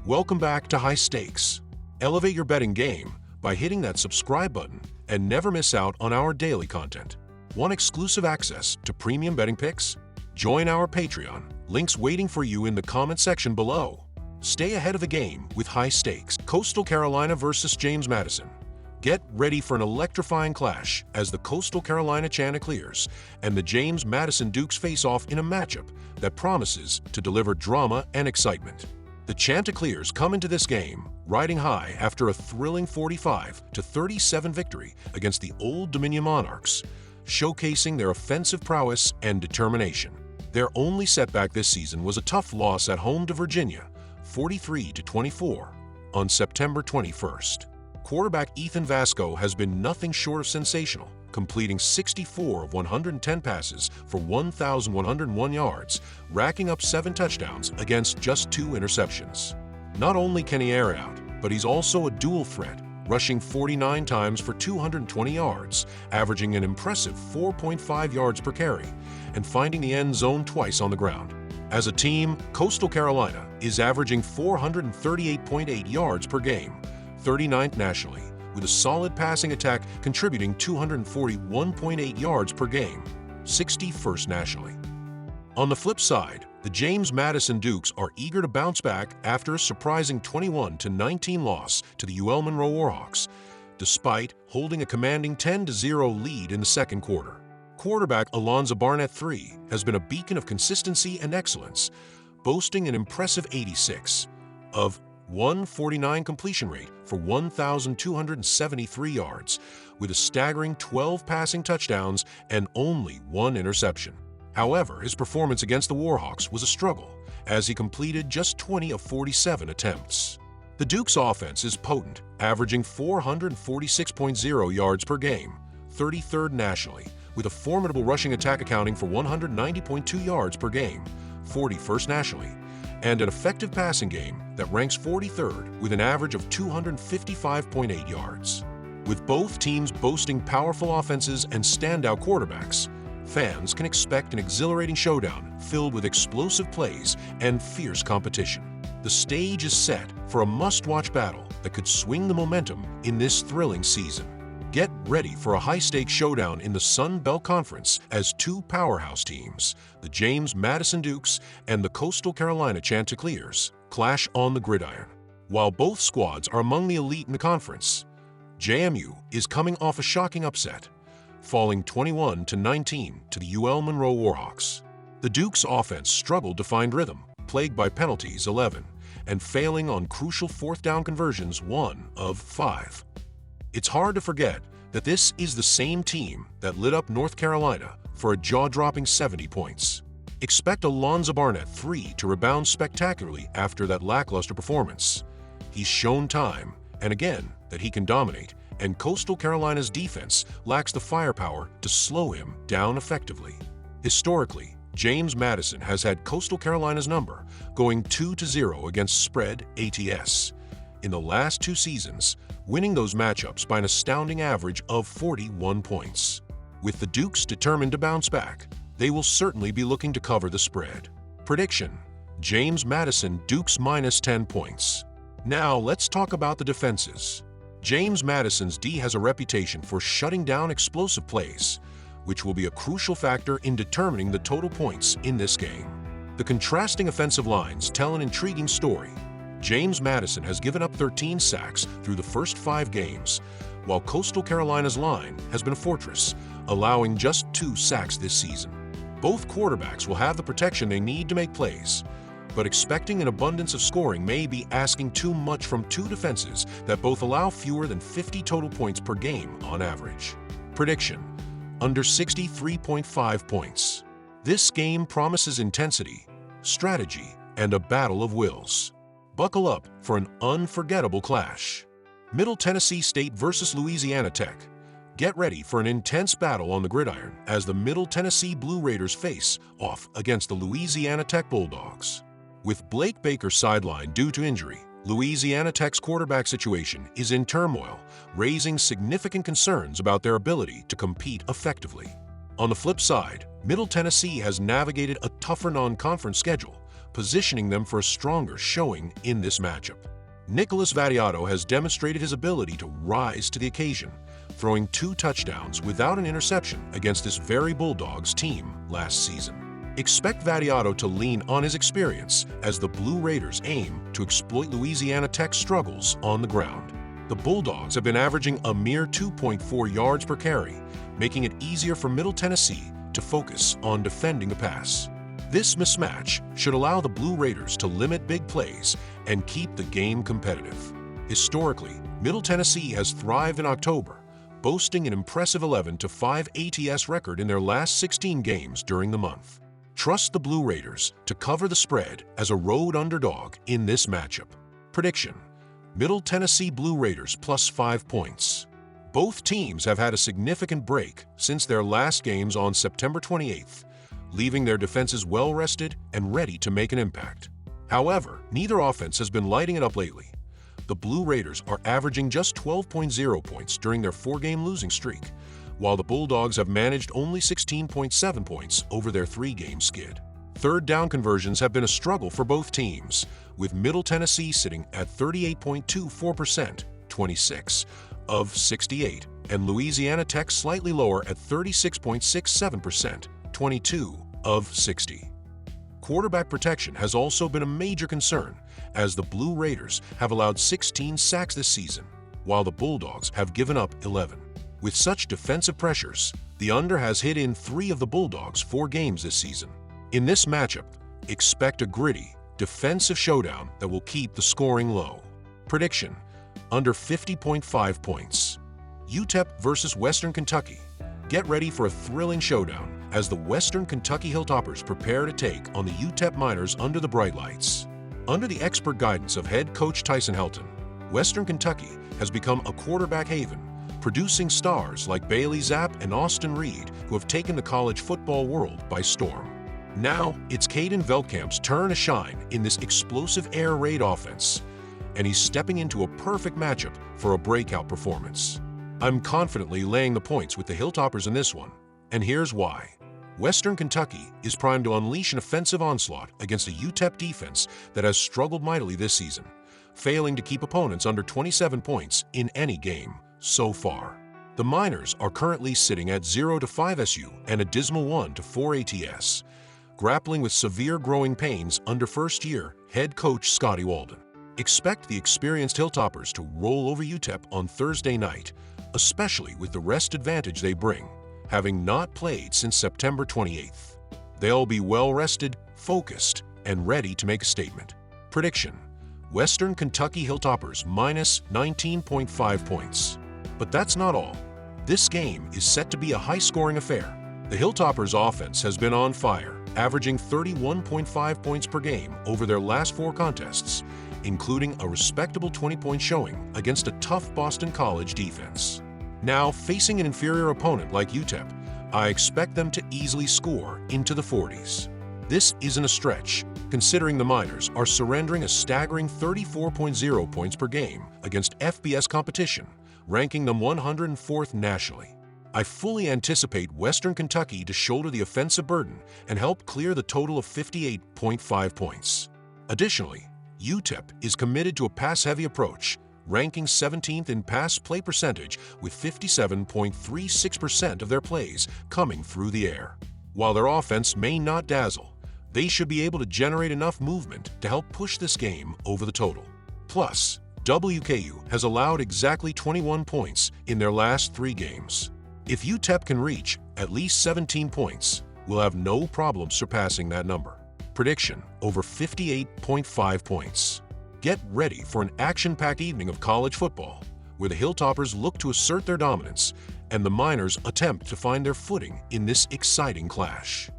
Welcome back to High Stakes. Elevate your betting game by hitting that subscribe button and never miss out on our daily content. Want exclusive access to premium betting picks? Join our Patreon. Links waiting for you in the comment section below. Stay ahead of the game with High Stakes. Coastal Carolina versus James Madison. Get ready for an electrifying clash as the Coastal Carolina Chanticleers and the James Madison Dukes face off in a matchup that promises to deliver drama and excitement. The Chanticleers come into this game riding high after a thrilling 45-37 victory against the Old Dominion Monarchs, showcasing their offensive prowess and determination. Their only setback this season was a tough loss at home to Virginia, 43-24, on September 21st. Quarterback Ethan Vasco has been nothing short of sensational, completing 64 of 110 passes for 1,101 yards, racking up 7 touchdowns against just 2 interceptions. Not only can he air out, but he's also a dual threat, rushing 49 times for 220 yards, averaging an impressive 4.5 yards per carry, and finding the end zone twice on the ground. As a team, Coastal Carolina is averaging 438.8 yards per game, 39th nationally, with a solid passing attack contributing 241.8 yards per game, 61st nationally. On the flip side, the James Madison Dukes are eager to bounce back after a surprising 21-19 loss to the UL Monroe Warhawks, despite holding a commanding 10-0 lead in the second quarter. Quarterback Alonzo Barnett III has been a beacon of consistency and excellence, boasting an impressive 86 of 149 completion rate for 1,273 yards, with a staggering 12 passing touchdowns and only 1 interception. However, his performance against the Warhawks was a struggle, as he completed just 20 of 47 attempts. The Dukes' offense is potent, averaging 446.0 yards per game, 33rd nationally, with a formidable rushing attack accounting for 190.2 yards per game, 41st nationally, and an effective passing game that ranks 43rd with an average of 255.8 yards. With both teams boasting powerful offenses and standout quarterbacks, fans can expect an exhilarating showdown filled with explosive plays and fierce competition. The stage is set for a must-watch battle that could swing the momentum in this thrilling season. Get ready for a high-stakes showdown in the Sun Belt Conference as 2 powerhouse teams, the James Madison Dukes and the Coastal Carolina Chanticleers, clash on the gridiron. While both squads are among the elite in the conference, JMU is coming off a shocking upset, falling 21-19 to the UL Monroe Warhawks. The Dukes' offense struggled to find rhythm, plagued by penalties 11, and failing on crucial 4th down conversions 1 of 5. It's hard to forget that this is the same team that lit up North Carolina for a jaw-dropping 70 points. Expect Alonzo Barnett III to rebound spectacularly after that lackluster performance. He's shown time and again that he can dominate, and Coastal Carolina's defense lacks the firepower to slow him down effectively. Historically, James Madison has had Coastal Carolina's number, going 2-0 against spread ATS in the last 2 seasons, winning those matchups by an astounding average of 41 points. With the Dukes determined to bounce back, they will certainly be looking to cover the spread. Prediction: James Madison Dukes minus 10 points. Now let's talk about the defenses. James Madison's D has a reputation for shutting down explosive plays, which will be a crucial factor in determining the total points in this game. The contrasting offensive lines tell an intriguing story. James Madison has given up 13 sacks through the first 5 games, while Coastal Carolina's line has been a fortress, allowing just 2 sacks this season. Both quarterbacks will have the protection they need to make plays, but expecting an abundance of scoring may be asking too much from 2 defenses that both allow fewer than 50 total points per game on average. Prediction: under 63.5 points. This game promises intensity, strategy, and a battle of wills. Buckle up for an unforgettable clash. Middle Tennessee State versus Louisiana Tech. Get ready for an intense battle on the gridiron as the Middle Tennessee Blue Raiders face off against the Louisiana Tech Bulldogs. With Blake Baker sidelined due to injury, Louisiana Tech's quarterback situation is in turmoil, raising significant concerns about their ability to compete effectively. On the flip side, Middle Tennessee has navigated a tougher non-conference schedule, positioning them for a stronger showing in this matchup. Nicholas Vattiato has demonstrated his ability to rise to the occasion, throwing 2 touchdowns without an interception against this very Bulldogs team last season. Expect Vattiato to lean on his experience as the Blue Raiders aim to exploit Louisiana Tech's struggles on the ground. The Bulldogs have been averaging a mere 2.4 yards per carry, making it easier for Middle Tennessee to focus on defending the pass. This mismatch should allow the Blue Raiders to limit big plays and keep the game competitive. Historically, Middle Tennessee has thrived in October, boasting an impressive 11-5 ATS record in their last 16 games during the month. Trust the Blue Raiders to cover the spread as a road underdog in this matchup. Prediction: Middle Tennessee Blue Raiders plus 5 points. Both teams have had a significant break since their last games on September 28th, leaving their defenses well-rested and ready to make an impact. However, neither offense has been lighting it up lately. The Blue Raiders are averaging just 12.0 points during their 4-game losing streak, while the Bulldogs have managed only 16.7 points over their 3-game skid. Third down conversions have been a struggle for both teams, with Middle Tennessee sitting at 38.24%, 26 of 68, and Louisiana Tech slightly lower at 36.67%, 22 of 60. Quarterback protection has also been a major concern, as the Blue Raiders have allowed 16 sacks this season, while the Bulldogs have given up 11. With such defensive pressures, the under has hit in 3 of the Bulldogs' 4 games this season. In this matchup, expect a gritty, defensive showdown that will keep the scoring low. Prediction: under 50.5 points. UTEP versus Western Kentucky. Get ready for a thrilling showdown as the Western Kentucky Hilltoppers prepare to take on the UTEP Miners under the bright lights. Under the expert guidance of head coach Tyson Helton, Western Kentucky has become a quarterback haven, producing stars like Bailey Zapp and Austin Reed, who have taken the college football world by storm. Now, it's Caden Veldkamp's turn to shine in this explosive air raid offense, and he's stepping into a perfect matchup for a breakout performance. I'm confidently laying the points with the Hilltoppers in this one, and here's why. Western Kentucky is primed to unleash an offensive onslaught against a UTEP defense that has struggled mightily this season, failing to keep opponents under 27 points in any game so far. The Miners are currently sitting at 0-5 SU and a dismal 1-4 ATS, grappling with severe growing pains under first-year head coach Scotty Walden. Expect the experienced Hilltoppers to roll over UTEP on Thursday night, especially with the rest advantage they bring, having not played since September 28th. They'll be well-rested, focused, and ready to make a statement. Prediction: Western Kentucky Hilltoppers minus 19.5 points. But that's not all. This game is set to be a high-scoring affair. The Hilltoppers' offense has been on fire, averaging 31.5 points per game over their last 4 contests, including a respectable 20-point showing against a tough Boston College defense. Now, facing an inferior opponent like UTEP, I expect them to easily score into the 40s. This isn't a stretch, considering the Miners are surrendering a staggering 34.0 points per game against FBS competition, ranking them 104th nationally. I fully anticipate Western Kentucky to shoulder the offensive burden and help clear the total of 58.5 points. Additionally, UTEP is committed to a pass-heavy approach, ranking 17th in pass play percentage with 57.36% of their plays coming through the air. While their offense may not dazzle, they should be able to generate enough movement to help push this game over the total. Plus, WKU has allowed exactly 21 points in their last 3 games. If UTEP can reach at least 17 points, we'll have no problem surpassing that number. Prediction: over 58.5 points. Get ready for an action-packed evening of college football, where the Hilltoppers look to assert their dominance and the Miners attempt to find their footing in this exciting clash.